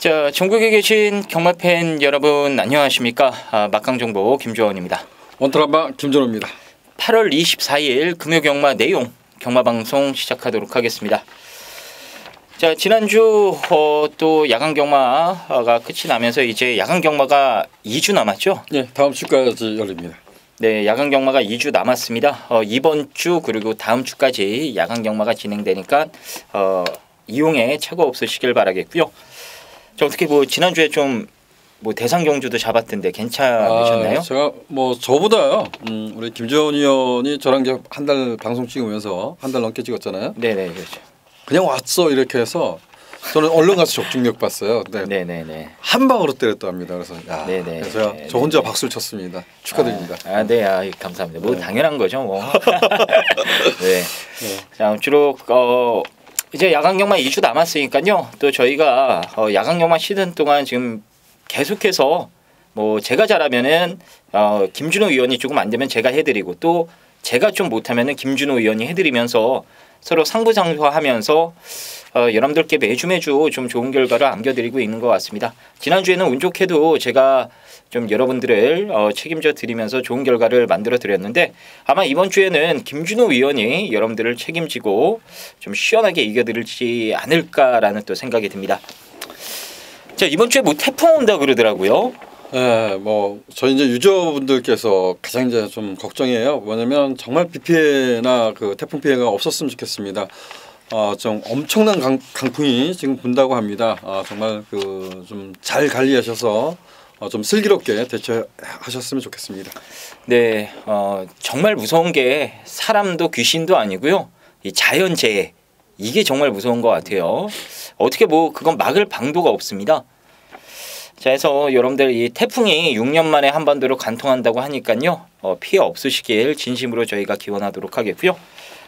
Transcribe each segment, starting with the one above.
자, 전국에 계신 경마 팬 여러분 안녕하십니까? 막강정보 김주원입니다. 원터라바 김준호입니다. 8월 24일 금요경마 내용 경마방송 시작하도록 하겠습니다. 자, 지난주 또 야간경마가 끝이 나면서 이제 야간경마가 2주 남았죠? 네, 다음 주까지 열립니다. 네, 야간경마가 2주 남았습니다. 이번 주 그리고 다음 주까지 야간경마가 진행되니까 이용에 착오 없으시길 바라겠고요. 자, 어떻게 지난주에 좀 대상 경주도 잡았던데 괜찮으셨나요? 제가 저보다요. 우리 김주원 의원이 저랑 한 달 방송 찍으면서 한 달 넘게 찍었잖아요. 네네, 그렇죠. 그냥 왔어 이렇게 해서 저는 얼른 가서 적중력 봤어요. 네. 네네네. 한 방으로 때렸다 합니다. 그래서 네네. 그래서 저 혼자 박수를 쳤습니다. 축하드립니다. 네, 감사합니다. 네. 당연한 거죠, 네. 자, 아무쪼록 이제 야간경마 2주 남았으니까요. 또 저희가 야간경마 시즌 동안 지금 계속해서 제가 잘하면은 김준호 의원이 조금 안 되면 제가 해드리고 또 제가 좀 못하면은 김준호 의원이 해드리면서 서로 상부상조하면서 여러분들께 매주 좀 좋은 결과를 안겨드리고 있는 것 같습니다. 지난주에는 운 좋게도 제가 좀 여러분들을 책임져 드리면서 좋은 결과를 만들어 드렸는데 아마 이번 주에는 김준호 의원이 여러분들을 책임지고 좀 시원하게 이겨드리지 않을까라는 또 생각이 듭니다. 자, 이번 주에 태풍 온다 그러더라고요. 네, 저희 이제 유저분들께서 가장 이제 좀 걱정이에요. 뭐냐면 정말 비 피해나 그 태풍 피해가 없었으면 좋겠습니다. 좀 엄청난 강풍이 지금 분다고 합니다. 정말 좀 잘 관리하셔서 좀 슬기롭게 대처하셨으면 좋겠습니다. 네, 정말 무서운 게 사람도 귀신도 아니고요. 이 자연재해 이게 정말 무서운 것 같아요. 어떻게 그건 막을 방도가 없습니다. 자, 해서 여러분들 이 태풍이 6년 만에 한반도로 관통한다고 하니까요. 피해 없으시길 진심으로 저희가 기원하도록 하겠고요.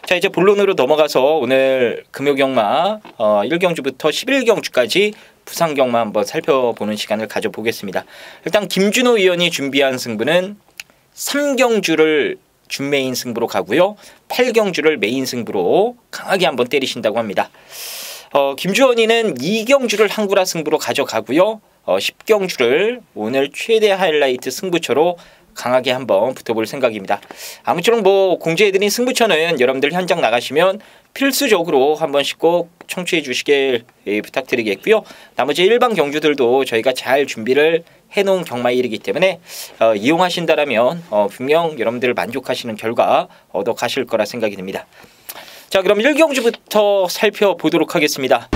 자, 이제 본론으로 넘어가서 오늘 금요경마 1경주부터 11경주까지 부산경마 한번 살펴보는 시간을 가져보겠습니다. 일단 김준호 의원이 준비한 승부는 3경주를 준메인 승부로 가고요. 8경주를 메인 승부로 강하게 한번 때리신다고 합니다. 김주원이는 2경주를 한구라 승부로 가져가고요. 10경주를 오늘 최대 하이라이트 승부처로 강하게 한번 붙어볼 생각입니다. 아무쪼록 공지해드린 승부처는 여러분들 현장 나가시면 필수적으로 한 번씩 꼭 청취해 주시길 부탁드리겠고요. 나머지 일반 경주들도 저희가 잘 준비를 해놓은 경마일이기 때문에 이용하신다라면 분명 여러분들 만족하시는 결과 얻어 가실 거라 생각이 듭니다. 자, 그럼 1경주부터 살펴보도록 하겠습니다.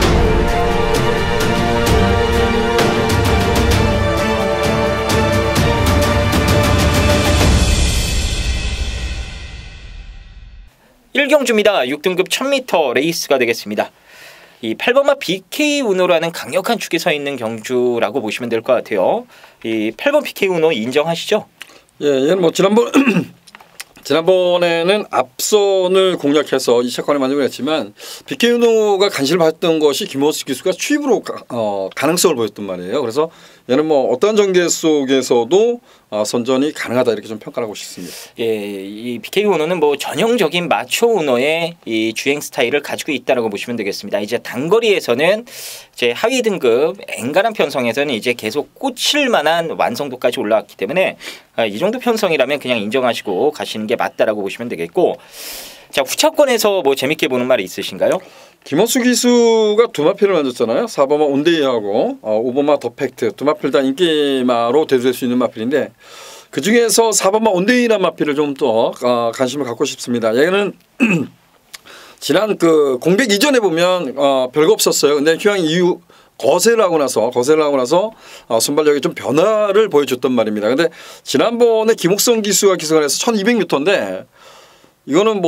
일경주입니다. 6등급 1000m 레이스가 되겠습니다. 이 8번마 BK 우노라는 강력한 축이 서 있는 경주라고 보시면 될 것 같아요. 이 8번 BK 우노 인정하시죠? 예, 얘는 지난번에는 앞선을 공략해서 2차권에 만족을 했지만 BK 우노가 간신을 봤던 것이 김호수 기수가 추입으로 가능성을 보였단 말이에요. 그래서 얘는 어떠한 전개 속에서도 선전이 가능하다 이렇게 좀 평가를 하고 싶습니다. 예, 이 BK 우노는 전형적인 마초 우노의 이 주행 스타일을 가지고 있다라고 보시면 되겠습니다. 이제 단거리에서는 이제 하위 등급 엔간한 편성에서는 이제 계속 꽂힐 만한 완성도까지 올라왔기 때문에 이 정도 편성이라면 그냥 인정하시고 가시는 게 맞다라고 보시면 되겠고, 자, 후차권에서 재밌게 보는 말이 있으신가요? 김원수 기수가 두 마필을 만졌잖아요. 4번마 온데이하고 5번마 더팩트 두 마필 다 인기마로 대두될 수 있는 마필인데 그중에서 4번마 온데이라는 마필을 좀 더 관심을 갖고 싶습니다. 얘는 지난 공백 이전에 보면 별거 없었어요. 근데 휴양 이후 거세를 하고 나서 순발력이 좀 변화를 보여줬단 말입니다. 근데 지난번에 김옥성 기수가 기승을 해서 1200m인데 이거는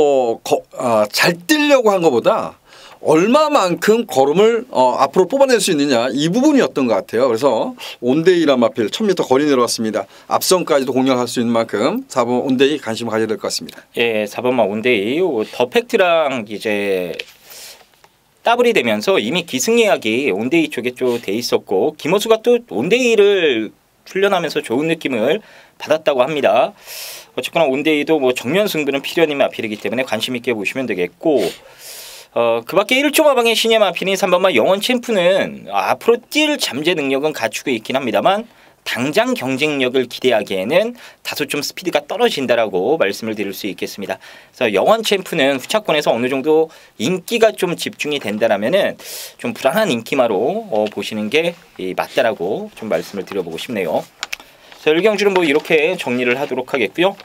잘 뛰려고 한 것보다 얼마만큼 걸음을 앞으로 뽑아낼 수 있느냐 이 부분이었던 것 같아요. 그래서 온데이라 마필 1000m 거리 내려왔습니다. 앞선까지도 공략할 수 있는 만큼 4번 온데이 관심을 가져야 될 것 같습니다. 예, 4번만 온데이 더팩트랑 이제 더블이 되면서 이미 기승 예약이 온데이 쪽에 좀 돼 있었고 김호수가 또 온데이를 훈련하면서 좋은 느낌을 받았다고 합니다. 어쨌거나 온데이도 정면 승부는 필연인 마필이기 때문에 관심 있게 보시면 되겠고 그 밖에 1조 마방의 신예 마필인 3번마 영원 챔프는 앞으로 뛸 잠재 능력은 갖추고 있긴 합니다만 당장 경쟁력을 기대하기에는 다소 좀 스피드가 떨어진다라고 말씀을 드릴 수 있겠습니다. 그래서 영원 챔프는 후차권에서 어느 정도 인기가 좀 집중이 된다라면은 좀 불안한 인기마로 보시는 게 맞다라고 좀 말씀을 드려보고 싶네요. 자, 1경주는 뭐 이렇게 정리를 하도록 하겠고요.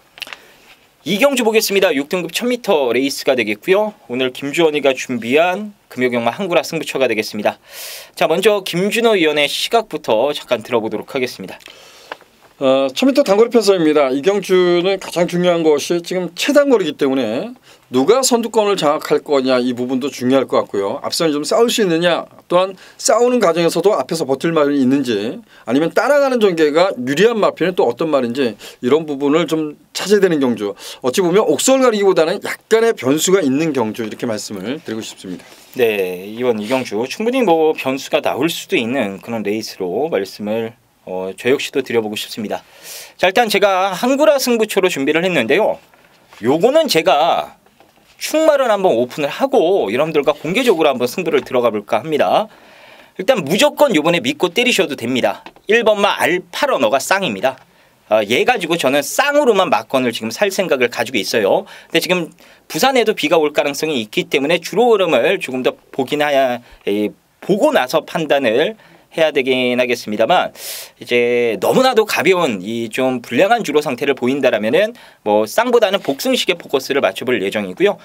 2경주 보겠습니다. 6등급 1000m 레이스가 되겠고요. 오늘 김주원이가 준비한 금요경마 한구라 승부처가 되겠습니다. 자, 먼저 김준호 위원의 시각부터 잠깐 들어보도록 하겠습니다. 1000m 단거리 편성입니다. 이경주는 가장 중요한 것이 지금 최단거리이기 때문에 누가 선두권을 장악할 거냐 이 부분도 중요할 것 같고요. 앞선 좀 싸울 수 있느냐, 또한 싸우는 과정에서도 앞에서 버틸 말이 있는지, 아니면 따라가는 전개가 유리한 마필은 또 어떤 말인지 이런 부분을 좀 찾아야 되는 경주. 어찌 보면 옥설 가리기보다는 약간의 변수가 있는 경주 이렇게 말씀을 드리고 싶습니다. 네, 이번 이경주 충분히 뭐 변수가 나올 수도 있는 그런 레이스로 말씀을 저 역시도 드려보고 싶습니다. 자, 일단 제가 한구라 승부처로 준비를 했는데요. 요거는 제가 충말을 한번 오픈을 하고 여러분들과 공개적으로 한번 승부를 들어가 볼까 합니다. 일단 무조건 요번에 믿고 때리셔도 됩니다. 1번마 알파러너가 쌍입니다. 얘 가지고 저는 쌍으로만 막건을 지금 살 생각을 가지고 있어요. 근데 지금 부산에도 비가 올 가능성이 있기 때문에 주로 흐름을 조금 더 보고 나서 판단을 해야 되긴 하겠습니다만, 이제 너무나도 가벼운 이 좀 불량한 주로 상태를 보인다라면은 뭐 쌍보다는 복승식의 포커스를 맞춰볼 예정이고요.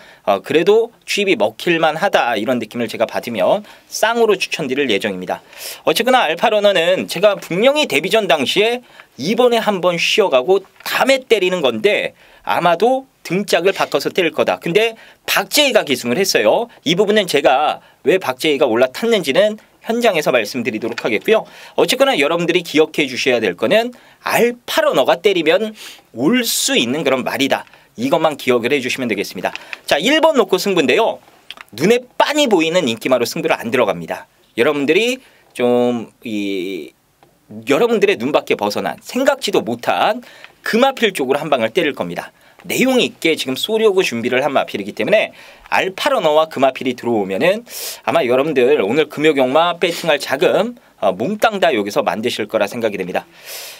그래도 취입이 먹힐만 하다 이런 느낌을 제가 받으면 쌍으로 추천드릴 예정입니다. 어쨌거나 알파러너는 제가 분명히 데뷔전 당시에 이번에 한번 쉬어가고 다음에 때리는 건데 아마도 등짝을 바꿔서 때릴 거다. 근데 박재희가 기승을 했어요. 이 부분은 제가 왜 박재희가 올라탔는지는 현장에서 말씀드리도록 하겠고요. 어쨌거나 여러분들이 기억해 주셔야 될 거는 알파러너가 때리면 올 수 있는 그런 말이다. 이것만 기억을 해주시면 되겠습니다. 자, 1번 놓고 승부인데요. 눈에 빤히 보이는 인기마로 승부를 안 들어갑니다. 여러분들이 좀 여러분들의 눈밖에 벗어난 생각지도 못한 금화필 쪽으로 한 방을 때릴 겁니다. 내용 있게 지금 쏘려고 준비를 한 마필이기 때문에 알파러너와 금화필이 들어오면은 아마 여러분들 오늘 금요경마 배팅할 자금 몽땅 다 여기서 만드실 거라 생각이 됩니다.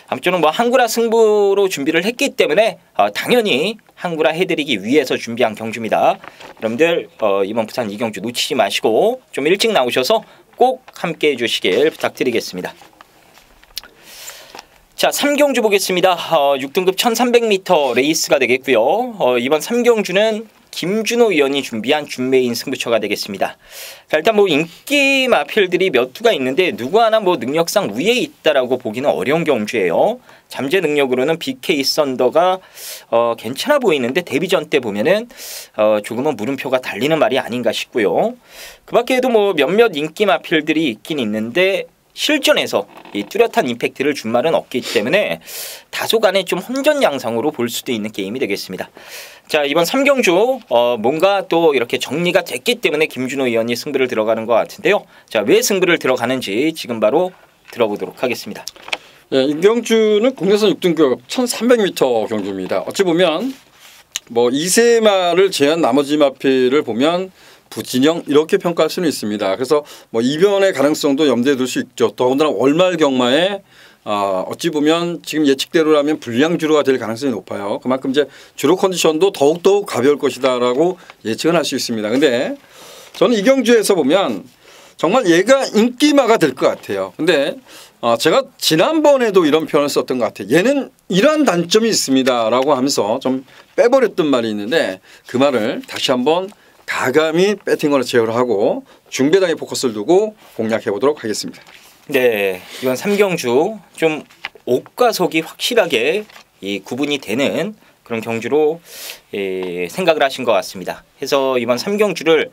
아무쪼록 뭐 한구라 승부로 준비를 했기 때문에 당연히 한구라 해드리기 위해서 준비한 경주입니다. 여러분들 이번 부산 이경주 놓치지 마시고 좀 일찍 나오셔서 꼭 함께 해주시길 부탁드리겠습니다. 자, 3경주 보겠습니다. 6등급 1300m 레이스가 되겠고요. 이번 3경주는 김준호 위원이 준비한 준메인 승부처가 되겠습니다. 자, 일단 뭐 인기 마필들이 몇 두가 있는데 누구 하나 뭐 능력상 위에 있다라고 보기는 어려운 경주예요. 잠재 능력으로는 BK 썬더가 괜찮아 보이는데 데뷔전 때 보면은 조금은 물음표가 달리는 말이 아닌가 싶고요. 그 밖에도 뭐 몇몇 인기 마필들이 있긴 있는데 실전에서 이 뚜렷한 임팩트를 준 말은 없기 때문에 다소간의 좀 혼전 양상으로 볼 수도 있는 게임이 되겠습니다. 자, 이번 3경주 뭔가 또 이렇게 정리가 됐기 때문에 김준호 의원이 승부를 들어가는 것 같은데요. 자, 왜 승부를 들어가는지 지금 바로 들어보도록 하겠습니다. 예, 이 경주는 국내선 6등급 1300m 경주입니다. 어찌 보면 뭐 이세마를 제한 나머지 마필을 보면 부진영 이렇게 평가할 수는 있습니다. 그래서 뭐 이변의 가능성도 염두에 둘 수 있죠. 더군다나 월말 경마에 어찌 보면 지금 예측대로라면 불량 주로가 될 가능성이 높아요. 그만큼 이제 주로 컨디션도 더욱더욱 가벼울 것이다라고 예측은 할 수 있습니다. 근데 저는 이 경주에서 보면 정말 얘가 인기마가 될 것 같아요. 근데 제가 지난번에도 이런 표현을 썼던 것 같아요. 얘는 이러한 단점이 있습니다라고 하면서 좀 빼버렸던 말이 있는데 그 말을 다시 한번 가감히 배팅으로 제어를 하고 중배당에 포커스를 두고 공략해 보도록 하겠습니다. 네, 이번 3경주 좀 옥과 속이 확실하게 이 구분이 되는 그런 경주로 생각을 하신 것 같습니다. 그래서 이번 3경주를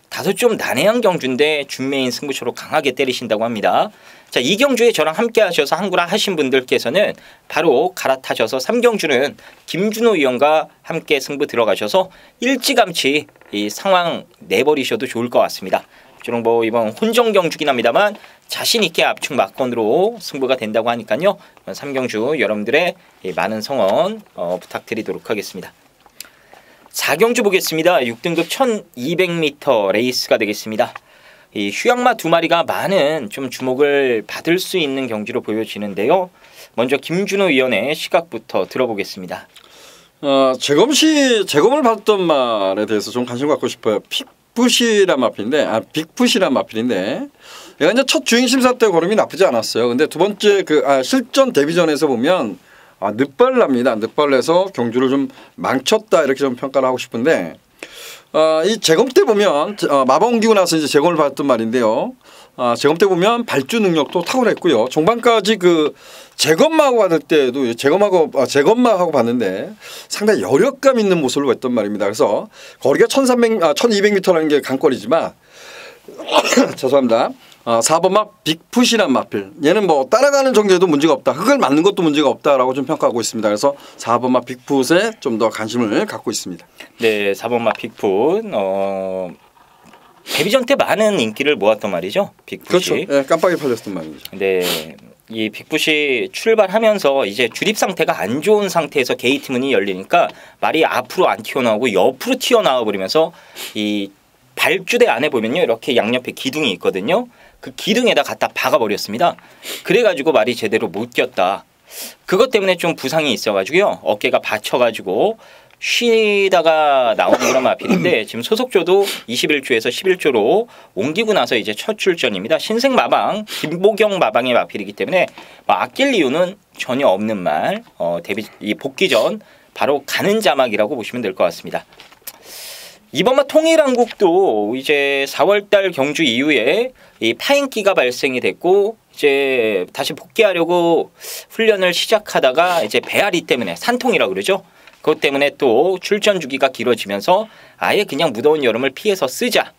다소 좀 난해한 경주인데 준메인 승부처로 강하게 때리신다고 합니다. 자, 이 경주에 저랑 함께 하셔서 한구라 하신 분들께서는 바로 갈아타셔서 3경주는 김준호 위원과 함께 승부 들어가셔서 일찌감치 이 상황 내버리셔도 좋을 것 같습니다. 저는 뭐 이번 혼정 경주긴 합니다만 자신 있게 압축 막건으로 승부가 된다고 하니까요. 3경주 여러분들의 많은 성원 부탁드리도록 하겠습니다. 4경주 보겠습니다. 6등급 1200m 레이스가 되겠습니다. 이 휴양마 두 마리가 많은 좀 주목을 받을 수 있는 경주로 보여지는데요. 먼저 김준호 위원의 시각부터 들어보겠습니다. 재검을 받았던 말에 대해서 좀 관심 갖고 싶어요. 빅풋이란 마필인데 얘가 이제 첫 주행 심사 때 걸음이 나쁘지 않았어요. 근데 두 번째 실전 데뷔전에서 보면 늦발납니다. 늦발내서 경주를 좀 망쳤다 이렇게 좀 평가를 하고 싶은데 이 재검 때 보면 마방 옮기고 나서 이제 재검을 받았던 말인데요. 재검 때 보면 발주 능력도 탁월했고요. 종반까지 재검마하고 받을 때도 재검마하고 봤는데 상당히 여력감 있는 모습을 했던 말입니다. 그래서 거리가 1200m라는 게 강거리지만 죄송합니다. 4번마 빅풋이란 마필. 얘는 뭐 따라가는 정도에도 문제가 없다. 흙을 맞는 것도 문제가 없다라고 좀 평가하고 있습니다. 그래서 4번마 빅풋에 좀 더 관심을 갖고 있습니다. 네, 4번마 빅풋. 데뷔전 때 많은 인기를 모았던 말이죠. 빅풋이. 그렇죠. 네, 깜빡이 팔렸던 말이죠. 네. 이 빅풋이 출발하면서 이제 주립 상태가 안 좋은 상태에서 게이트 문이 열리니까 말이 앞으로 안 튀어나오고 옆으로 튀어나와 버리면서 이 발주대 안에 보면요. 이렇게 양옆에 기둥이 있거든요. 그 기둥에다 갖다 박아버렸습니다. 그래가지고 말이 제대로 못 꼈다. 그것 때문에 좀 부상이 있어가지고요. 어깨가 받쳐가지고 쉬다가 나오는 그런 마필인데 지금 소속조도 21조에서 11조로 옮기고 나서 이제 첫 출전입니다. 신생 마방, 김보경 마방의 마필이기 때문에 아낄 이유는 전혀 없는 말. 이 복귀전 바로 가는 자막이라고 보시면 될 것 같습니다. 이번마 통일한국도 이제 4월달 경주 이후에 이 파인기가 발생이 됐고 이제 다시 복귀하려고 훈련을 시작하다가 이제 배앓이 때문에 산통이라고 그러죠. 그것 때문에 또 출전 주기가 길어지면서 아예 그냥 무더운 여름을 피해서 쓰자.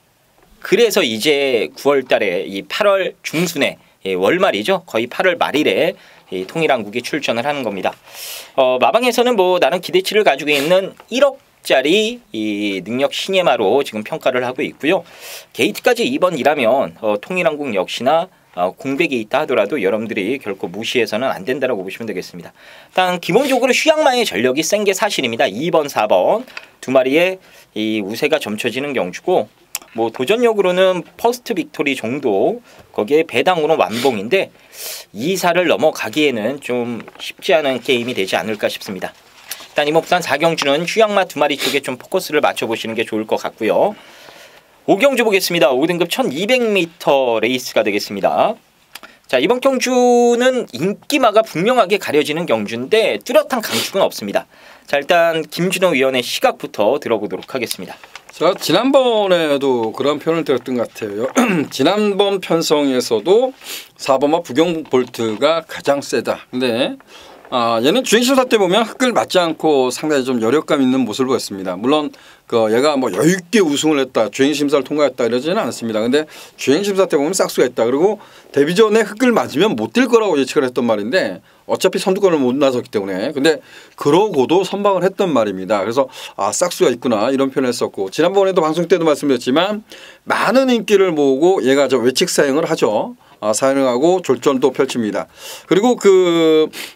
그래서 이제 9월달에 이 8월 중순에 월말이죠. 거의 8월 말일에 이 통일한국이 출전을 하는 겁니다. 마방에서는 뭐 나름 기대치를 가지고 있는 1억짜리 이 능력 신예마로 지금 평가를 하고 있고요. 게이트까지 2번이라면 통일한국 역시나 공백이 있다 하더라도 여러분들이 결코 무시해서는 안 된다라고 보시면 되겠습니다. 일단 기본적으로 휴양마의 전력이 센 게 사실입니다. 2번, 4번 두 마리의 이 우세가 점쳐지는 경주고 뭐 도전력으로는 퍼스트 빅토리 정도 거기에 배당으로 완봉인데 2사를 넘어가기에는 좀 쉽지 않은 게임이 되지 않을까 싶습니다. 일단 이목단 4경주는 휴양마 두 마리 쪽에 좀 포커스를 맞춰보시는 게 좋을 것 같고요. 5경주 보겠습니다. 5등급 1200m 레이스가 되겠습니다. 자, 이번 경주는 인기마가 분명하게 가려지는 경주인데 뚜렷한 강축은 없습니다. 자, 일단 김준호 위원의 시각부터 들어보도록 하겠습니다. 자, 지난번에도 그런 표현을 들었던 것 같아요. 지난번 편성에서도 4번마 부경볼트가 가장 세다. 근데 얘는 주행심사 때 보면 흙을 맞지 않고 상당히 좀 여력감 있는 모습을 보였습니다. 물론 얘가 뭐 여유 있게 우승을 했다, 주행심사를 통과했다 이러지는 않습니다. 근데 주행심사 때 보면 싹수가 있다. 그리고 데뷔전에 흙을 맞으면 못 뛸 거라고 예측을 했던 말인데 어차피 선두권을 못 나섰기 때문에 근데 그러고도 선방을 했던 말입니다. 그래서 싹수가 있구나 이런 표현을 했었고 지난번에도 방송 때도 말씀드렸지만 많은 인기를 모으고 얘가 외측 사행을 하죠. 사행하고 졸전도 펼칩니다. 그리고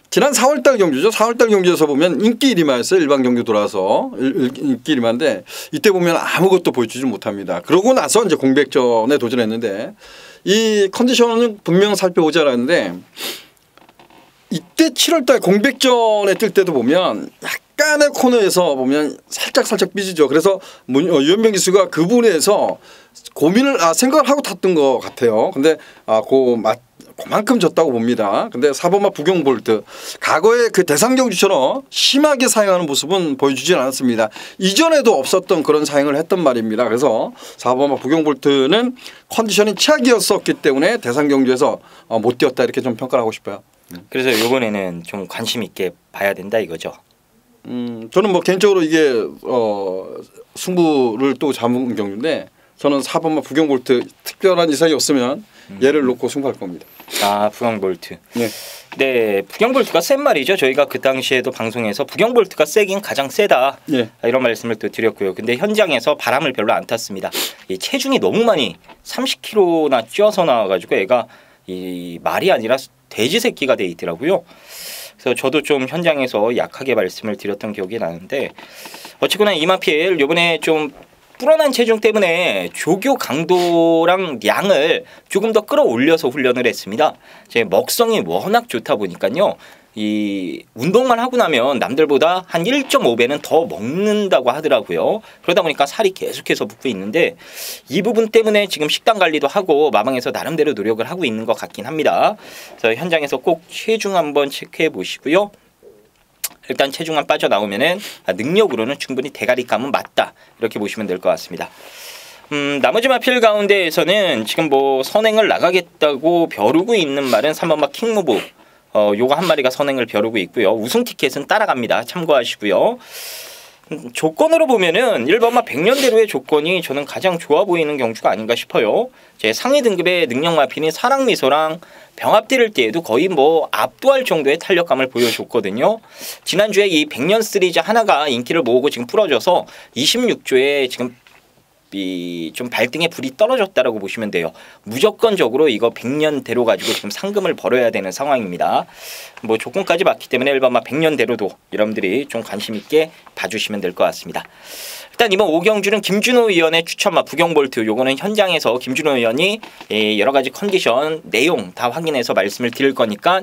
지난 4월달 경주죠. 4월달 경주에서 보면 인기 1위마였어요. 일반 경주 돌아서 인기 1위마인데 이때 보면 아무것도 보여주지 못합니다. 그러고 나서 이제 공백전에 도전했는데 이 컨디션은 분명 살펴보자라는데 이때 7월달 공백전에 뛸 때도 보면 약간의 코너에서 보면 살짝 삐지죠. 그래서 유현병 기수가 그 부분에서 고민을 생각을 하고 탔던 것 같아요. 근데 그만큼 졌다고 봅니다. 근데 4번마 부경볼트 과거에 대상 경주처럼 심하게 사행하는 모습은 보여주진 않았습니다. 이전에도 없었던 그런 사행을 했던 말입니다. 그래서 4번마 부경볼트는 컨디션이 최악이었었기 때문에 대상 경주에서 못 뛰었다 이렇게 좀 평가를 하고 싶어요. 그래서 이번에는 좀 관심 있게 봐야 된다 이거죠. 저는 뭐 개인적으로 이게 승부를 또 잡은 경주인데 저는 4번마 부경볼트 특별한 이상이 없으면 얘를 놓고 승부할 겁니다. 부경볼트. 네. 네, 부경볼트가 센 말이죠. 저희가 그 당시에도 방송에서 부경볼트가 세긴 가장 세다. 네. 이런 말씀을 또 드렸고요. 근데 현장에서 바람을 별로 안 탔습니다. 이 체중이 너무 많이 30kg나 쪄서 나와가지고 애가 이 말이 아니라 돼지 새끼가 돼 있더라고요. 그래서 저도 좀 현장에서 약하게 말씀을 드렸던 기억이 나는데 어쨌거나 이마필 요번에 좀 불어난 체중 때문에 조교 강도랑 양을 조금 더 끌어올려서 훈련을 했습니다. 제 먹성이 워낙 좋다 보니까요. 이 운동만 하고 나면 남들보다 한 1.5배는 더 먹는다고 하더라고요. 그러다 보니까 살이 계속해서 붙고 있는데 이 부분 때문에 지금 식단 관리도 하고 마방에서 나름대로 노력을 하고 있는 것 같긴 합니다. 그래서 현장에서 꼭 체중 한번 체크해 보시고요. 일단 체중만 빠져나오면은 능력으로는 충분히 대가리감은 맞다 이렇게 보시면 될 것 같습니다. 나머지 마필 가운데에서는 지금 뭐 선행을 나가겠다고 벼르고 있는 말은 3번마 킹무브 요거 한 마리가 선행을 벼르고 있고요. 우승 티켓은 따라갑니다. 참고하시고요. 조건으로 보면은 1번마 100년대로의 조건이 저는 가장 좋아 보이는 경주가 아닌가 싶어요. 제 상위 등급의 능력 마필인 사랑미소랑 병합 때릴 때에도 거의 뭐 압도할 정도의 탄력감을 보여줬거든요. 지난주에 이 100년 시리즈 하나가 인기를 모으고 지금 부러져서 26조에 지금 이 좀 발등에 불이 떨어졌다라고 보시면 돼요. 무조건적으로 이거 100년대로 가지고 지금 상금을 벌어야 되는 상황입니다. 뭐 조건까지 맞기 때문에 1번마 100년대로도 여러분들이 좀 관심 있게 봐주시면 될 것 같습니다. 일단 이번 5경주는 김준호 의원의 추천마 부경볼트 요거는 현장에서 김준호 의원이 여러 가지 컨디션 내용 다 확인해서 말씀을 드릴 거니까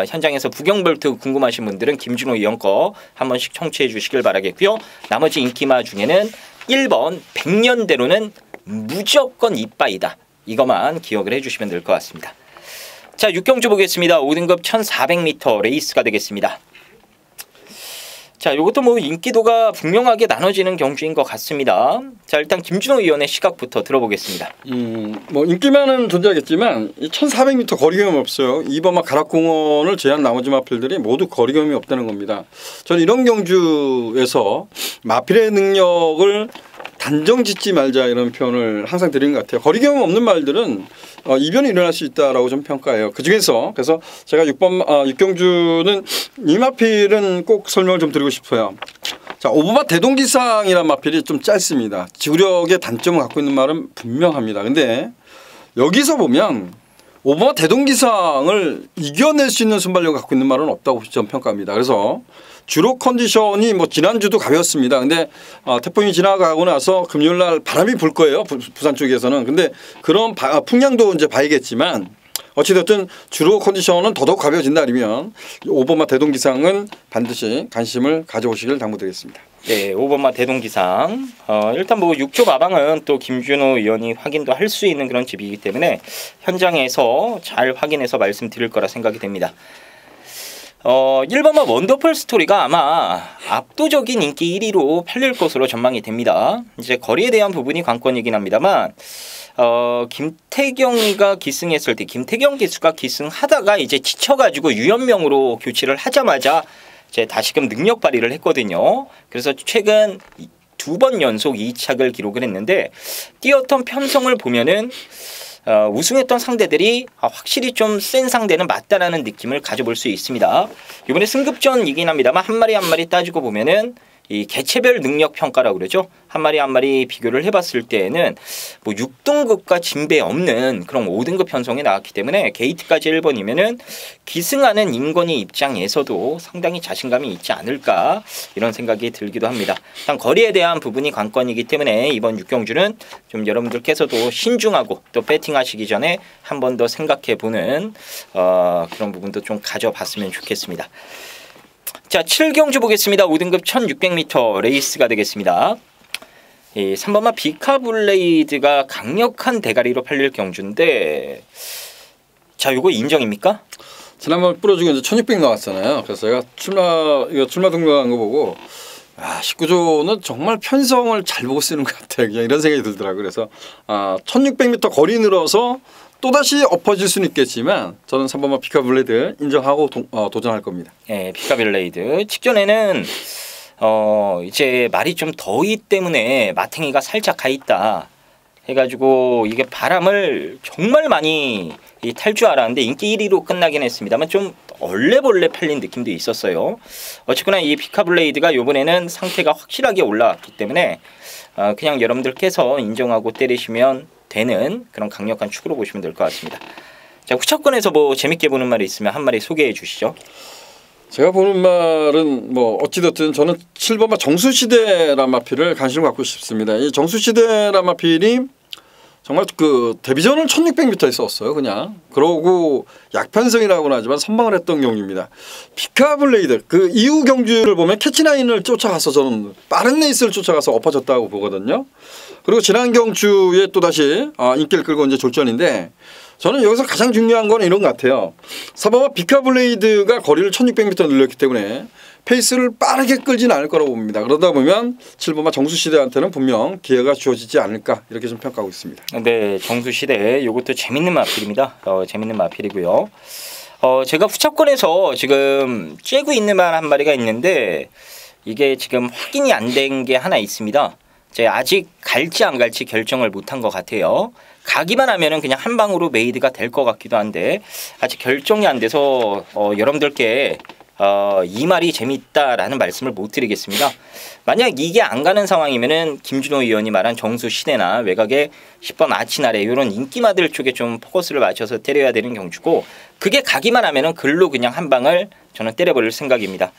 현장에서 부경볼트 궁금하신 분들은 김준호 의원 거 한 번씩 청취해 주시길 바라겠고요. 나머지 인기마 중에는 1번 100년대로는 무조건 이빠이다. 이것만 기억을 해주시면 될 것 같습니다. 자 6경주 보겠습니다. 5등급 1400m 레이스가 되겠습니다. 자 이것도 뭐 인기도가 분명하게 나눠지는 경주인 것 같습니다. 자 일단 김준호 의원의 시각부터 들어보겠습니다. 뭐 인기만은 존재하겠지만 이 1400m 거리 경험이 없어요. 2번마 가락공원을 제한 나머지 마필들이 모두 거리 경험이 없다는 겁니다. 저는 이런 경주에서 마필의 능력을 단정 짓지 말자 이런 표현을 항상 드리는 것 같아요. 거리 경험 없는 말들은 이변이 일어날 수 있다라고 좀 평가해요. 그 중에서 그래서 제가 6경주는 이 마필은 꼭 설명을 좀 드리고 싶어요. 자, 5번마 대동기상이라는 마필이 좀 짧습니다. 지구력의 단점을 갖고 있는 말은 분명합니다. 근데 여기서 보면 5번마 대동기상을 이겨낼 수 있는 순발력을 갖고 있는 말은 없다고 좀 평가합니다. 그래서 주로 컨디션이 뭐 지난주도 가볍습니다. 근데 태풍이 지나가고 나서 금요일 날 바람이 불 거예요. 부산 쪽에서는. 근데 그런 풍량도 이제 봐야겠지만 어찌됐든 주로 컨디션은 더더욱 가벼워진다면 5번마 대동기상은 반드시 관심을 가져오시길 당부드리겠습니다. 네, 5번마 대동기상. 일단 뭐 6조 마방은 또 김준호 의원이 확인도 할 수 있는 그런 집이기 때문에 현장에서 잘 확인해서 말씀드릴 거라 생각이 됩니다. 1번마 원더풀 스토리가 아마 압도적인 인기 1위로 팔릴 것으로 전망이 됩니다. 이제 거리에 대한 부분이 관건이긴 합니다만 김태경이가 기승했을 때 김태경 기수가 기승하다가 이제 지쳐가지고 유연명으로 교체를 하자마자 이제 다시금 능력 발휘를 했거든요. 그래서 최근 2번 연속 2착을 기록을 했는데 뛰었던 편성을 보면은 우승했던 상대들이 확실히 좀 센 상대는 맞다라는 느낌을 가져볼 수 있습니다. 이번에 승급전이긴 합니다만 한 마리 한 마리 따지고 보면은 이 개체별 능력 평가라고 그러죠. 한 마리 비교를 해봤을 때에는 뭐 6등급과 진배 없는 그런 5등급 편성이 나왔기 때문에 게이트까지 1번이면은 기승하는 인건위 입장에서도 상당히 자신감이 있지 않을까 이런 생각이 들기도 합니다. 일단 거리에 대한 부분이 관건이기 때문에 이번 6경주는 좀 여러분들께서도 신중하고 또 배팅하시기 전에 한 번 더 생각해보는 그런 부분도 좀 가져봤으면 좋겠습니다. 자 7경주 보겠습니다. 5등급 1600m 레이스가 되겠습니다. 3번마 비카블레이드가 강력한 대가리로 팔릴 경주인데 자 이거 인정입니까? 지난번 부러지고 이제 1600 나왔잖아요. 그래서 제가 출마 등록한 거 보고 19조는 정말 편성을 잘 보고 쓰는 것 같아요. 그냥 이런 생각이 들더라고요. 그래서 1600m 거리 늘어서 또다시 엎어질 수는 있겠지만 저는 3번마 비카블레이드 인정하고 도전할 겁니다. 네, 비카블레이드 직전에는 이제 말이 좀 더위 때문에 마탱이가 살짝 가 있다 해가지고 이게 바람을 정말 많이 탈 줄 알았는데 인기 1위로 끝나긴 했습니다만 좀 얼레벌레 팔린 느낌도 있었어요. 어쨌거나 이 비카블레이드가 이번에는 상태가 확실하게 올라왔기 때문에 그냥 여러분들께서 인정하고 때리시면 되는 그런 강력한 축으로 보시면 될 것 같습니다. 자, 후차권에서 뭐 재밌게 보는 말이 있으면 한 마리 소개해 주시죠. 제가 보는 말은 뭐 어찌됐든 저는 7번마 정수시대란 마필을 관심을 갖고 싶습니다. 이 정수시대란 마필이 정말 그 데뷔전은 1600m에 썼어요. 그냥 그러고 약편성이라고는 하지만 선방을 했던 경주입니다. 피카블레이드 그 이후 경주를 보면 캐치라인을 쫓아가서 저는 빠른 레이스를 쫓아가서 엎어졌다고 보거든요. 그리고 지난 경주에 또다시 인기를 끌고 이제 졸전인데 저는 여기서 가장 중요한 건 이런 것 같아요. 사바마 비카블레이드가 거리를 1600m 늘렸기 때문에 페이스를 빠르게 끌지는 않을 거라고 봅니다. 그러다 보면 7번마 정수시대한테는 분명 기회가 주어지지 않을까 이렇게 좀 평가하고 있습니다. 네, 정수시대 이것도 재밌는 마필입니다. 재밌는 마필이고요. 제가 후차권에서 지금 쬐고 있는 말 한 마리가 있는데 이게 지금 확인이 안 된 게 하나 있습니다. 제가 아직 갈지 안 갈지 결정을 못한 것 같아요. 가기만 하면은 그냥 한 방으로 메이드가 될 것 같기도 한데 아직 결정이 안 돼서 여러분들께 이 말이 재밌다라는 말씀을 못 드리겠습니다. 만약 이게 안 가는 상황이면은 김준호 의원이 말한 정수시대나 외곽의 10번 아치나래 이런 인기마들 쪽에 좀 포커스를 맞춰서 때려야 되는 경주고 그게 가기만 하면은 글로 그냥 한 방을 저는 때려버릴 생각입니다.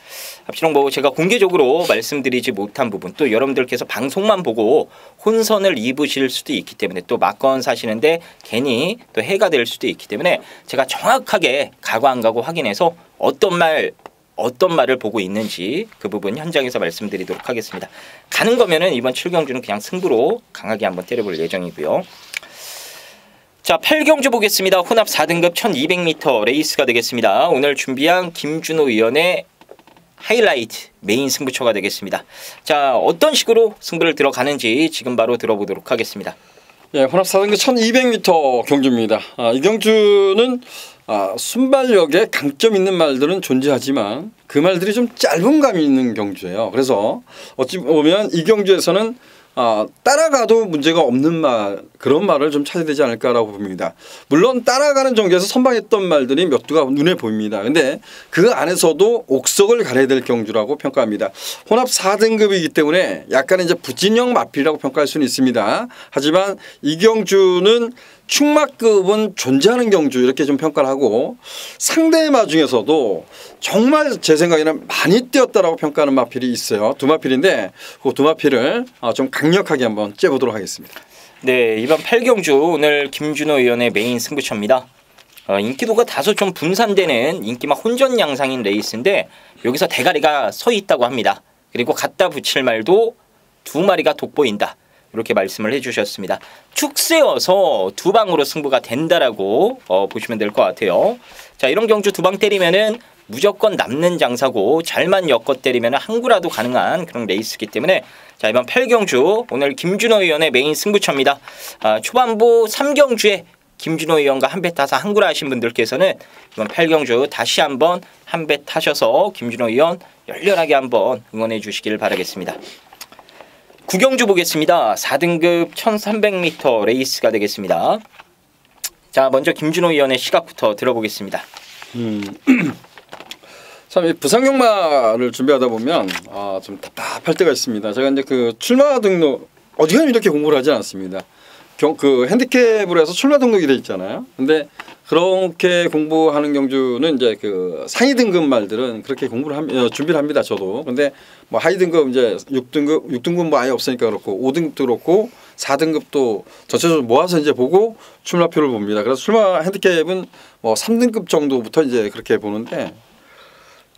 앞으로 뭐 제가 공개적으로 말씀드리지 못한 부분 또 여러분들께서 방송만 보고 혼선을 입으실 수도 있기 때문에 또 막건 사시는데 괜히 또 해가 될 수도 있기 때문에 제가 정확하게 가고 안 가고 확인해서 어떤 말을 보고 있는지 그 부분 현장에서 말씀드리도록 하겠습니다. 가는 거면은 이번 7경주는 그냥 승부로 강하게 한번 때려볼 예정이고요. 자, 8경주 보겠습니다. 혼합 4등급 1200m 레이스가 되겠습니다. 오늘 준비한 김준호 의원의 하이라이트 메인 승부처가 되겠습니다. 자, 어떤 식으로 승부를 들어가는지 지금 바로 들어보도록 하겠습니다. 예, 혼합 4등급 1200m 경주입니다. 이 경주는 순발력에 강점 있는 말들은 존재하지만 그 말들이 좀 짧은 감이 있는 경주예요. 그래서 어찌 보면 이 경주에서는 따라가도 문제가 없는 말 그런 말을 좀 찾아야 되지 않을까라고 봅니다. 물론 따라가는 전개에서 선방했던 말들이 몇 두가 눈에 보입니다. 근데 그 안에서도 옥석을 가려야 될 경주라고 평가합니다. 혼합 4등급이기 때문에 약간의 이제 부진형 마필이라고 평가할 수는 있습니다. 하지만 이 경주는 충마급은 존재하는 경주 이렇게 좀 평가를 하고 상대마 중에서도 정말 제 생각에는 많이 뛰었다라고 평가하는 마필이 있어요. 두 마필인데 그 두 마필을 좀 강력하게 한번 째보도록 하겠습니다. 네, 이번 8경주 오늘 김준호 의원의 메인 승부처입니다. 인기도가 다소 좀 분산되는 인기막 혼전 양상인 레이스인데 여기서 대가리가 서 있다고 합니다. 그리고 갖다 붙일 말도 두 마리가 돋보인다. 이렇게 말씀을 해주셨습니다. 축세여서 두 방으로 승부가 된다라고 보시면 될 것 같아요. 자, 이런 경주 두 방 때리면은 무조건 남는 장사고 잘만 엮어 때리면 한 구라도 가능한 그런 레이스이기 때문에 자, 이번 8경주 오늘 김준호 의원의 메인 승부처입니다. 초반부 3경주에 김준호 의원과 한 배 타서 한 구라 하신 분들께서는 이번 8경주 다시 한번 한 배 타셔서 김준호 의원 열렬하게 한번 응원해 주시길 바라겠습니다. 9경주 보겠습니다. 4등급 1300m 레이스가 되겠습니다. 자, 먼저 김준호 의원의 시각부터 들어보겠습니다. 참, 이 부상경마를 준비하다 보면 좀 답답할 때가 있습니다. 제가 이제 그 출마 등록 어디가 이렇게 공부를 하지 않았습니다. 그 핸디캡으로 해서 출마 등록이 돼 있잖아요. 근데 그렇게 공부하는 경주는 이제 그 상위 등급 말들은 그렇게 준비를 합니다. 저도. 근데 뭐 하위 등급 이제 6등급 뭐 아예 없으니까 그렇고 5등급도 그렇고 4등급도 전체적으로 모아서 이제 보고 출마표를 봅니다. 그래서 출마 핸디캡은 뭐 3등급 정도부터 이제 그렇게 보는데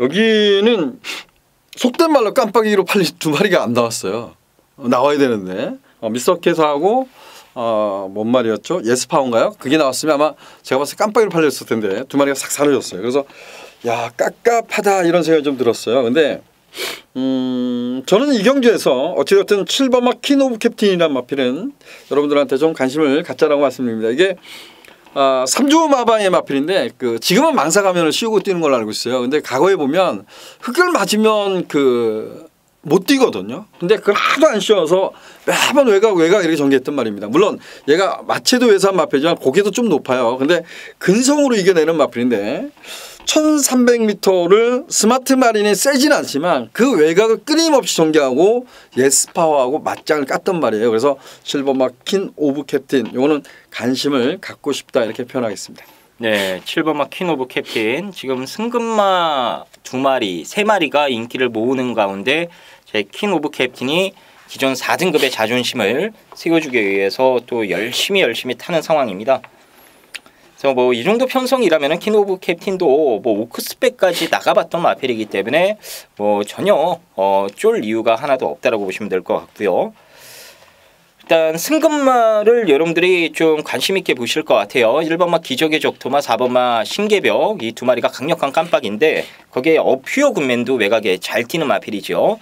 여기는 속된 말로 깜빡이로 팔린 두 마리가 안 나왔어요. 나와야 되는데 미스터캣하고 뭔 말이었죠? 예스파운가요? 그게 나왔으면 아마 제가 봤을 때 깜빡이로 팔렸을 텐데 두 마리가 싹 사라졌어요. 그래서 야, 깝깝하다 이런 생각이 좀 들었어요. 근데 저는 이 경주에서 어찌됐든 7번마 퀸 오브 캡틴이라는 마필은 여러분들한테 좀 관심을 갖자라고 말씀드립니다. 이게 3주 마방의 마필인데 지금은 망사 가면을 씌우고 뛰는 걸로 알고 있어요. 근데 과거에 보면 흙을 맞으면 못 뛰거든요. 근데 그걸 하도 안 씌워서 매번 외곽 이렇게 전개했단 말입니다. 물론 얘가 마체도 외산 마필이지만 고개도 좀 높아요. 근데 근성으로 이겨내는 마필인데 1300m를 스마트 마린이 세진 않지만 그 외곽을 끊임없이 전개하고 예스파워하고 맞짱을 깠단 말이에요. 그래서 7번마 퀸 오브 캡틴 요거는 관심을 갖고 싶다 이렇게 표현하겠습니다. 네, 7번마 퀸 오브 캡틴. 지금 승금마 2마리, 3마리가 인기를 모으는 가운데 제 퀸 오브 캡틴이 기존 4등급의 자존심을 세워주기 위해서 또 열심히 타는 상황입니다. 그래서 뭐 이 정도 편성이라면은 퀸 오브 캡틴도 뭐 오크스펙까지 나가봤던 마필이기 때문에 뭐 전혀 쫄 이유가 하나도 없다라고 보시면 될 것 같고요. 일단 승금마를 여러분들이 좀 관심 있게 보실 것 같아요. 1번마 기적의 적토마, 4번마 신개벽 이 2마리가 강력한 깜빡인데 거기에 어퓨어 굿맨도 외곽에 잘 뛰는 마필이죠.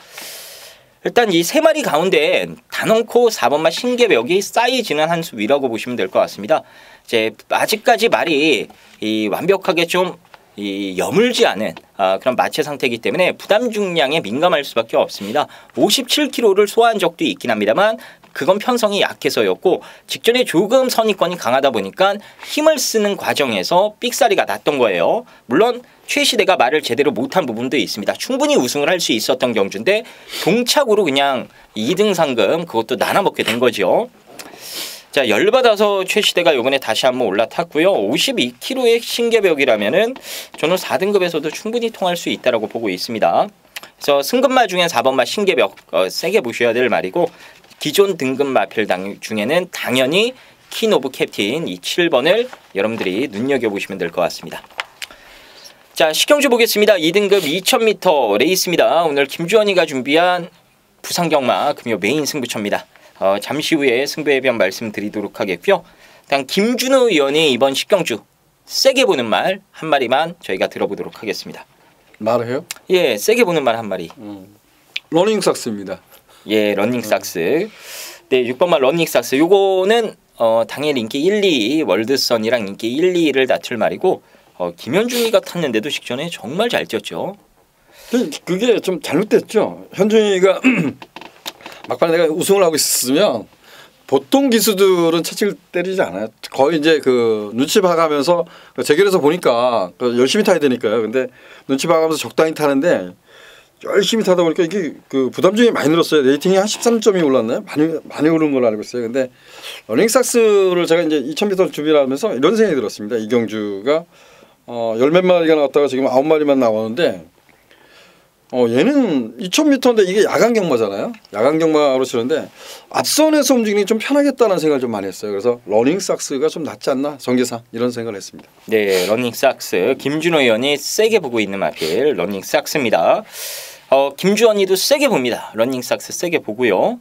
일단 이 3마리 가운데 단언코 4번마 신개벽이 사이즈는 한 수 위라고 보시면 될 것 같습니다. 이제 아직까지 말이 이 완벽하게 좀 이 여물지 않은 그런 마체 상태이기 때문에 부담 중량에 민감할 수밖에 없습니다. 57kg를 소화한 적도 있긴 합니다만 그건 편성이 약해서였고 직전에 조금 선입권이 강하다 보니까 힘을 쓰는 과정에서 삑사리가 났던 거예요. 물론 최시대가 말을 제대로 못한 부분도 있습니다. 충분히 우승을 할 수 있었던 경주인데 동착으로 그냥 2등 상금 그것도 나눠먹게 된 거죠. 자, 열받아서 최시대가 이번에 다시 한번 올라탔고요. 52kg의 신개벽이라면은 저는 4등급에서도 충분히 통할 수 있다라고 보고 있습니다. 그래서 승급마 중에 4번마 신개벽 세게 보셔야 될 말이고 기존 등급 마필 중에는 당연히 퀸 오브 캡틴 이 7번을 여러분들이 눈여겨보시면 될 것 같습니다. 자, 식경주 보겠습니다. 2등급 2000m 레이스입니다. 오늘 김주원이가 준비한 부산경마 금요 메인 승부처입니다. 잠시 후에 승부의 변 말씀드리도록 하겠고요. 일단 김준호 의원이 이번 식경주 세게 보는 말 한 마리만 저희가 들어보도록 하겠습니다. 말을 해요? 예, 세게 보는 말 한 마리. 러닝삭스입니다. 예, 러닝삭스. 네, 6번말 러닝삭스. 요거는 당일 인기 1, 2 월드선이랑 인기 1, 2를 다툴 말이고 김현중이가 탔는데도 직전에 정말 잘 뛰었죠. 그게 좀 잘못됐죠. 현중이가 막판에 내가 우승을 하고 있었으면 보통 기수들은 채찍을 때리지 않아요. 거의 이제 그 눈치 봐가면서 재결에서 보니까 열심히 타야 되니까요. 근데 눈치 봐가면서 적당히 타는데 열심히 타다 보니까 이게 그 부담중이 많이 늘었어요. 레이팅이 한 13점이 올랐나요? 많이 오른 걸로 알고 있어요. 근데 러닝삭스를 제가 이제 2000m 준비를 하면서 이런 생각이 들었습니다. 이경주가 10몇 마리가 나왔다가 지금 9마리만 나오는데 얘는 2000m인데 이게 야간 경마잖아요. 야간 경마로 치는데 앞선에서 움직이니 좀 편하겠다는 생각을 좀 많이 했어요. 그래서 러닝삭스가 좀 낫지 않나 전개상 이런 생각을 했습니다. 네, 러닝삭스 김준호 의원이 세게 보고 있는 마필 러닝삭스입니다. 김주원이도 세게 봅니다. 러닝삭스 세게 보고요.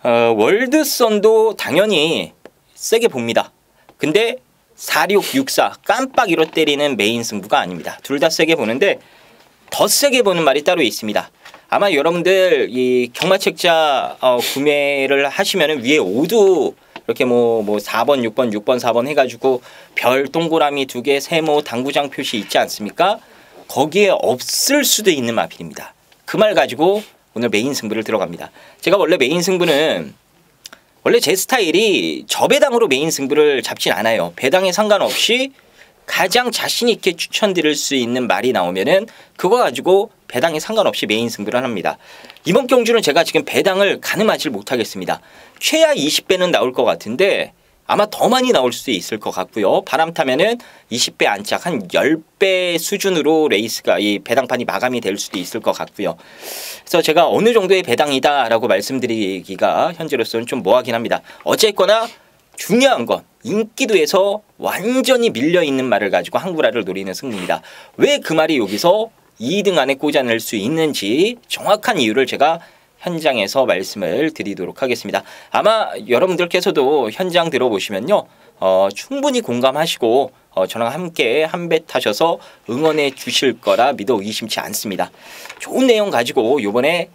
월드선도 당연히 세게 봅니다. 근데 4664 깜빡이로 때리는 메인 승부가 아닙니다. 둘 다 세게 보는데 더 세게 보는 말이 따로 있습니다. 아마 여러분들 이 경마책자 구매를 하시면은 위에 5도 이렇게 뭐 4번, 6번, 6번, 4번 해가지고 별 동그라미 2개, 세모, 당구장 표시 있지 않습니까? 거기에 없을 수도 있는 마필입니다. 그 말 가지고 오늘 메인 승부를 들어갑니다. 제가 원래 메인 승부는 원래 제 스타일이 저배당으로 메인 승부를 잡진 않아요. 배당에 상관없이 가장 자신 있게 추천드릴 수 있는 말이 나오면은 그거 가지고 배당에 상관없이 메인 승부를 합니다. 이번 경주는 제가 지금 배당을 가늠하지 못하겠습니다. 최하 20배는 나올 것 같은데 아마 더 많이 나올 수도 있을 것 같고요. 바람 타면은 20배 안착 한 10배 수준으로 레이스가 이 배당판이 마감이 될 수도 있을 것 같고요. 그래서 제가 어느 정도의 배당이다라고 말씀드리기가 현재로서는 좀 뭐하긴 합니다. 어쨌거나 중요한 건 인기도에서 완전히 밀려있는 말을 가지고 한구라를 노리는 승부입니다. 왜 그 말이 여기서 2등 안에 꽂아낼 수 있는지 정확한 이유를 제가 현장에서 말씀을 드리도록 하겠습니다. 아마 여러분들께서도 현장 들어보시면요. 충분히 공감하시고 저랑 함께 한 배 타셔서 응원해 주실 거라 믿어 의심치 않습니다. 좋은 내용 가지고 요번에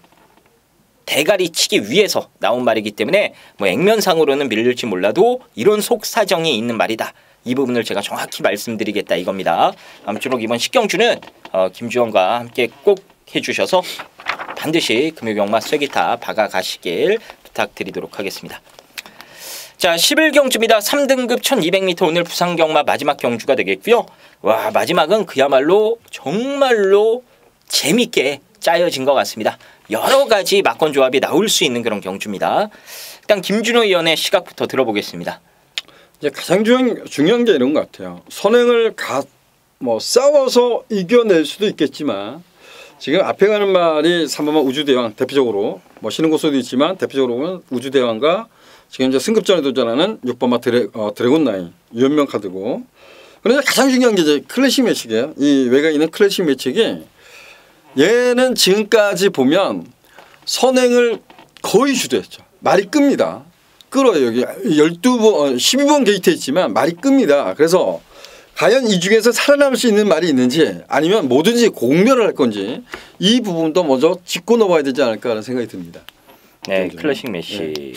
대가리 치기 위해서 나온 말이기 때문에 뭐 액면상으로는 밀릴지 몰라도 이런 속사정이 있는 말이다. 이 부분을 제가 정확히 말씀드리겠다 이겁니다. 아무쪼록 이번 식경주는 김주원과 함께 꼭 해주셔서 반드시 금요경마 쐐기타 박아가시길 부탁드리도록 하겠습니다. 자, 11경주입니다. 3등급 1200m 오늘 부산경마 마지막 경주가 되겠고요. 와, 마지막은 그야말로 정말로 재밌게 짜여진 것 같습니다. 여러 가지 막권 조합이 나올 수 있는 그런 경주입니다. 일단 김준호 의원의 시각부터 들어보겠습니다. 이제 가장 중요한 게 이런 것 같아요. 선행을 뭐 싸워서 이겨낼 수도 있겠지만 지금 앞에 가는 말이 3번마 우주대왕 대표적으로 뭐 쉬는 곳도 있지만 대표적으로 보면 우주대왕과 지금 이제 승급전에 도전하는 6번마 드래곤9 유연명 카드고 그런데 가장 중요한 게 이제 클래식 매치예요. 이 외곽에 있는 클래식 매치기 얘는 지금까지 보면 선행을 거의 주도했죠. 말이 끕니다. 끌어요. 여기 12번, 12번 게이트에 있지만 말이 끕니다. 그래서 과연 이 중에서 살아남을 수 있는 말이 있는지 아니면 뭐든지 공멸을 할 건지 이 부분도 먼저 짚고 넘어야 되지 않을까 하는 생각이 듭니다. 네, 클래식 매치.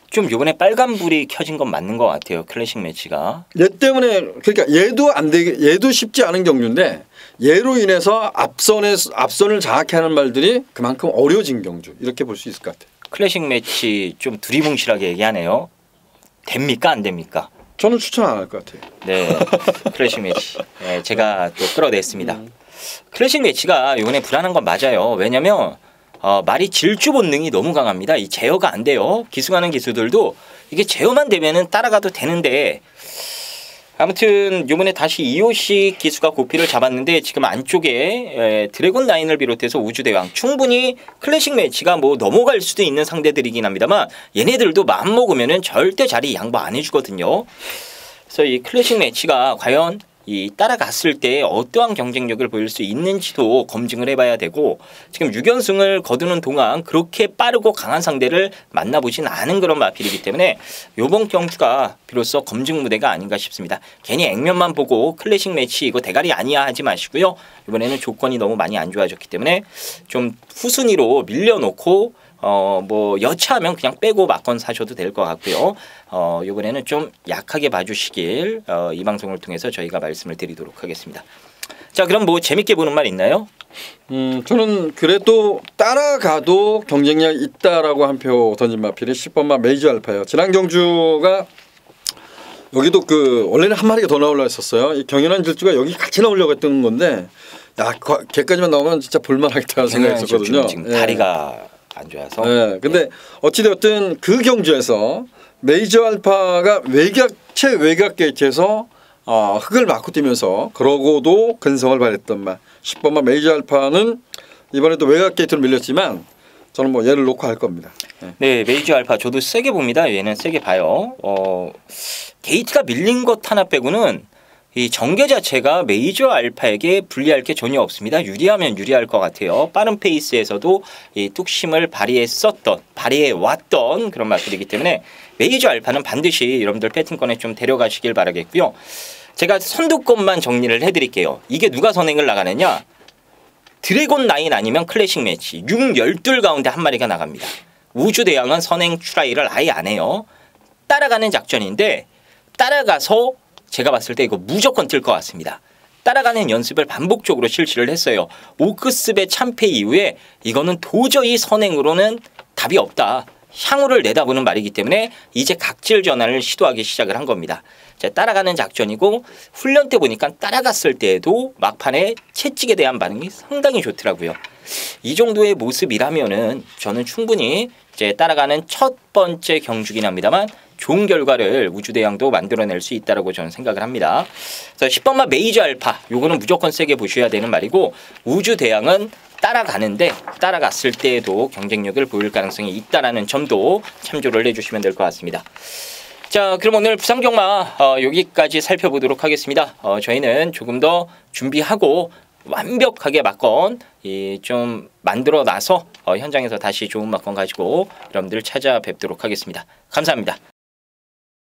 좀 이번에 빨간불이 켜진 건 맞는 것 같아요. 클래식 매치가. 얘 때문에 그러니까 얘도 쉽지 않은 경주인데 얘로 인해서 앞선을 장악해 하는 말들이 그만큼 어려워진 경주 이렇게 볼 수 있을 것 같아요. 클래식 매치 좀 두리뭉실하게 얘기하네요. 됩니까 안 됩니까? 저는 추천 안 할 것 같아요. 네, 클래식 매치. 네, 제가 또 끌어냈습니다. 클래식 매치가 이번에 불안한 건 맞아요. 왜냐하면 말이 질주 본능이 너무 강합니다. 이 제어가 안 돼요. 기승하는 기수들도 이게 제어만 되면은 따라가도 되는데 아무튼 이번에 다시 EOC 기수가 고삐를 잡았는데 지금 안쪽에 드래곤 9을 비롯해서 우주대왕 충분히 클래식 매치가 뭐 넘어갈 수도 있는 상대들이긴 합니다만 얘네들도 마음 먹으면은 절대 자리 양보 안 해주거든요. 그래서 이 클래식 매치가 과연 이 따라갔을 때 어떠한 경쟁력을 보일 수 있는지도 검증을 해봐야 되고 지금 6연승을 거두는 동안 그렇게 빠르고 강한 상대를 만나보진 않은 그런 마필이기 때문에 이번 경주가 비로소 검증 무대가 아닌가 싶습니다. 괜히 액면만 보고 클래식 매치 이거 대가리 아니야 하지 마시고요. 이번에는 조건이 너무 많이 안 좋아졌기 때문에 좀 후순위로 밀려놓고 뭐 여차하면 그냥 빼고 막건 사셔도 될 것 같고요. 이번에는 좀 약하게 봐주시길 이 방송을 통해서 저희가 말씀을 드리도록 하겠습니다. 자, 그럼 뭐 재밌게 보는 말 있나요? 저는 그래도 따라가도 경쟁력 있다라고 한 표 던진 마필이 10번마 메이저 알파예요. 지난 경주가 여기도 원래는 한 마리가 더 나오려고 했었어요. 이 경연한 질주가 여기 같이 나오려고 했던 건데 야, 걔까지만 나오면 진짜 볼만하겠다는 생각이 있었거든요. 지금 다리가 안 좋아서. 네, 근데 어찌되었든 그 경주에서 메이저 알파가 외곽 게이트에서 흙을 맞고 뛰면서 그러고도 근성을 발휘했던 말 10번마 메이저 알파는 이번에도 외곽 게이트로 밀렸지만 저는 뭐 얘를 놓고 할 겁니다. 네, 메이저 알파 저도 세게 봅니다. 얘는 세게 봐요. 게이트가 밀린 것 하나 빼고는 이 전개 자체가 메이저 알파에게 불리할 게 전혀 없습니다. 유리하면 유리할 것 같아요. 빠른 페이스에서도 이 뚝심을 발휘해왔던 그런 맛들이기 때문에 메이저 알파는 반드시 여러분들 배팅권에 좀 데려가시길 바라겠고요. 제가 선두권만 정리를 해드릴게요. 이게 누가 선행을 나가느냐? 드래곤 9 아니면 클래식 매치 6, 12 가운데 한 마리가 나갑니다. 우주대왕은 선행 트라이를 아예 안 해요. 따라가는 작전인데 따라가서 제가 봤을 때 이거 무조건 뜰 것 같습니다. 따라가는 연습을 반복적으로 실시를 했어요. 오크스배 참패 이후에 이거는 도저히 선행으로는 답이 없다. 향후를 내다보는 말이기 때문에 이제 각질 전환을 시도하기 시작을 한 겁니다. 자, 따라가는 작전이고 훈련 때 보니까 따라갔을 때에도 막판에 채찍에 대한 반응이 상당히 좋더라고요. 이 정도의 모습이라면은 저는 충분히 이제 따라가는 첫 번째 경주긴 합니다만 좋은 결과를 우주대왕도 만들어낼 수 있다고 저는 생각을 합니다. 그래서 10번마 메이저 알파 요거는 무조건 세게 보셔야 되는 말이고 우주대왕은 따라가는데 따라갔을 때에도 경쟁력을 보일 가능성이 있다라는 점도 참조를 해주시면 될 것 같습니다. 자, 그럼 오늘 부산경마 여기까지 살펴보도록 하겠습니다. 저희는 조금 더 준비하고 완벽하게 막건 좀 만들어 놔서 현장에서 다시 좋은 막건 가지고 여러분들 찾아뵙도록 하겠습니다. 감사합니다.